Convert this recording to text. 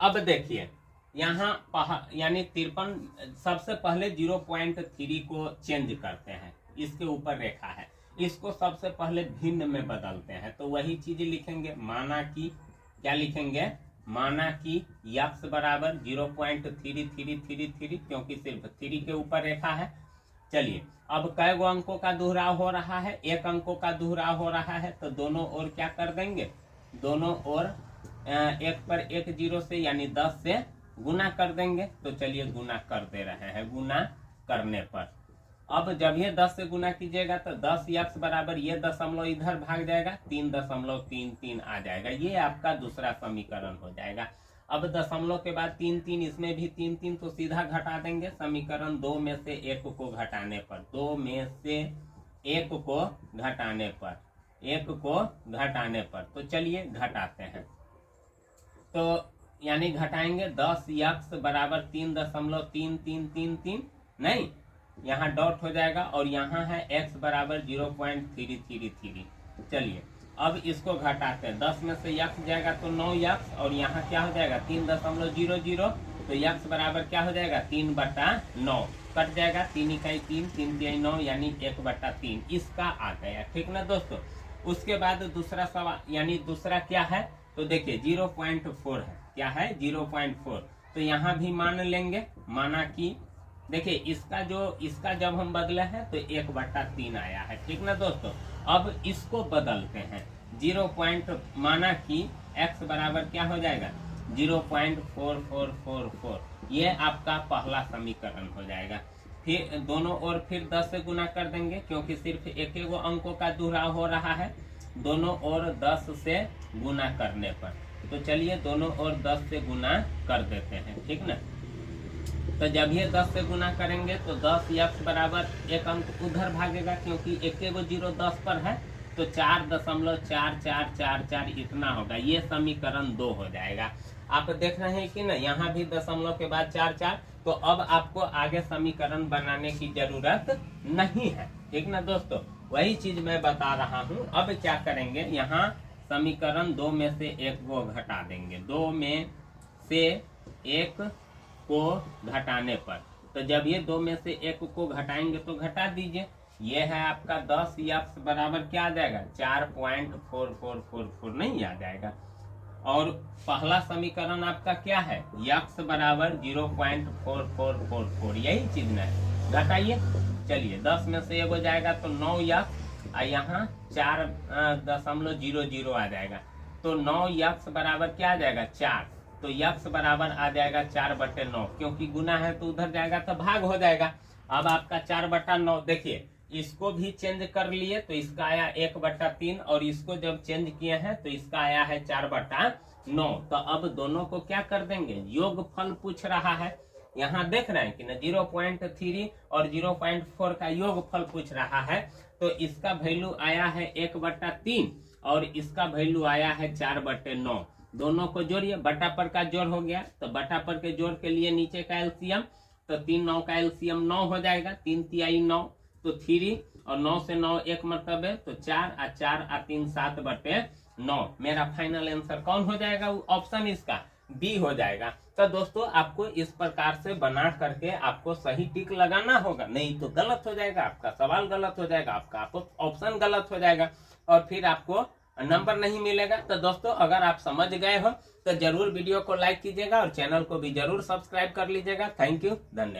अब देखिए यहाँ यानी 53, सबसे पहले 0.3 को चेंज करते हैं, इसके ऊपर रेखा है, इसको सबसे पहले भिन्न में बदलते हैं। तो वही चीज लिखेंगे, माना कि क्या लिखेंगे, माना कि x बराबर 0.3333, क्योंकि सिर्फ 3 के ऊपर रेखा है। चलिए अब कई गो अंकों का दोहराव हो रहा है, एक अंकों का दोहराव हो रहा है, तो दोनों ओर क्या कर देंगे, दोनों ओर एक पर एक 0 से यानी 10 से गुना कर देंगे। तो चलिए गुना कर दे रहे हैं। गुना करने पर अब जब ये 10 से गुना कीजिएगा तो 10x बराबर ये दशमलव इधर भाग जाएगा, 3.33 आ जाएगा। ये आपका दूसरा समीकरण हो जाएगा। अब दशमलव के बाद 3 इसमें भी 3 तो सीधा घटा देंगे। समीकरण 2 में से 1 को घटाने पर, 2 में से 1 को घटाने पर, 1 को घटाने पर, तो चलिए घटाते हैं। तो यानी घटाएंगे 10x बराबर 3.3333, नहीं यहाँ डॉट हो जाएगा और यहाँ है x बराबर 0.333। चलिए अब इसको घटाते हैं, 10 में से x जाएगा तो 9x और यहाँ क्या हो जाएगा 3.00, तो x बराबर क्या हो जाएगा 3/9, कट जाएगा 3 इकाई 3, 3 तिहाई 9 यानी 1/3, इसका आ गया। ठीक ना दोस्तों। उसके बाद दूसरा सवाल यानी दूसरा क्या है, तो देखिए 0.4 है, क्या है 0.4, तो यहाँ भी मान लेंगे, माना कि देखिए इसका जब हम बदले हैं तो 1/3 आया है। ठीक ना दोस्तों। अब इसको बदलते हैं, माना कि x बराबर क्या हो जाएगा 0.4444, ये आपका पहला समीकरण हो जाएगा। फिर दोनों ओर फिर 10 से गुना कर देंगे, क्योंकि सिर्फ एक ही अंकों का दोहराव हो रहा है, दोनों ओर 10 से गुना करने पर। तो चलिए दोनों ओर 10 से गुना कर देते हैं। ठीक ना। तो जब ये 10 से गुना करेंगे तो 10x बराबर एक अंक उधर भागेगा, क्योंकि एक 0 10 पर है, तो 4.4444 इतना होगा। ये समीकरण 2 हो जाएगा। आप देख रहे हैं कि ना, यहाँ भी दशमलव के बाद 4, तो अब आपको आगे समीकरण बनाने की जरूरत नहीं है। ठीक ना दोस्तों, वही चीज मैं बता रहा हूँ। अब क्या करेंगे, यहाँ समीकरण 2 में से 1 को घटा देंगे, 2 में से 1 को घटाने पर। तो जब ये 2 में से 1 को घटाएंगे तो घटा दीजिए, ये है आपका 10x बराबर क्या आ जाएगा 4.4444, नहीं आ जाएगा। और पहला समीकरण आपका क्या है, x बराबर 0.4444, यही चीज ना है, घटाइए। चलिए 10 में से 1 हो जाएगा तो 9x, यहाँ 4.00 आ जाएगा, तो 9x बराबर क्या आ जाएगा 4, तो x बराबर आ जाएगा 4/9, क्योंकि गुना है तो उधर जाएगा तो भाग हो जाएगा। अब आपका 4/9, देखिए इसको भी चेंज कर लिए तो इसका आया 1/3, और इसको जब चेंज किए हैं तो इसका आया है 4/9। तो अब दोनों को क्या कर देंगे, योगफल पूछ रहा है। यहाँ देख रहे हैं कि ना 0.3 और 0.4 का योगफल पूछ रहा है, तो इसका वैल्यू आया है 1/3 और इसका वैल्यू आया है 4/9। दोनों को जोड़िए, बटा पर का जोड़ हो गया, तो बटा पर के जोड़ के लिए नीचे का एलसीएम, तो 3 9 का एलसीएम 9 हो जाएगा, 3 तिहाई 9, तो 3 और 9 से 9 एक मतलब है, तो 4 और 4 और 3 7/9। मेरा फाइनल आंसर कौन हो जाएगा, ऑप्शन इसका बी हो जाएगा। तो दोस्तों आपको इस प्रकार से बना करके आपको सही टिक लगाना होगा, नहीं तो गलत हो जाएगा, आपका सवाल गलत हो जाएगा, आपका ऑप्शन गलत हो जाएगा और फिर आपको नंबर नहीं मिलेगा। तो दोस्तों अगर आप समझ गए हो तो जरूर वीडियो को लाइक कीजिएगा और चैनल को भी जरूर सब्सक्राइब कर लीजिएगा। थैंक यू, धन्यवाद।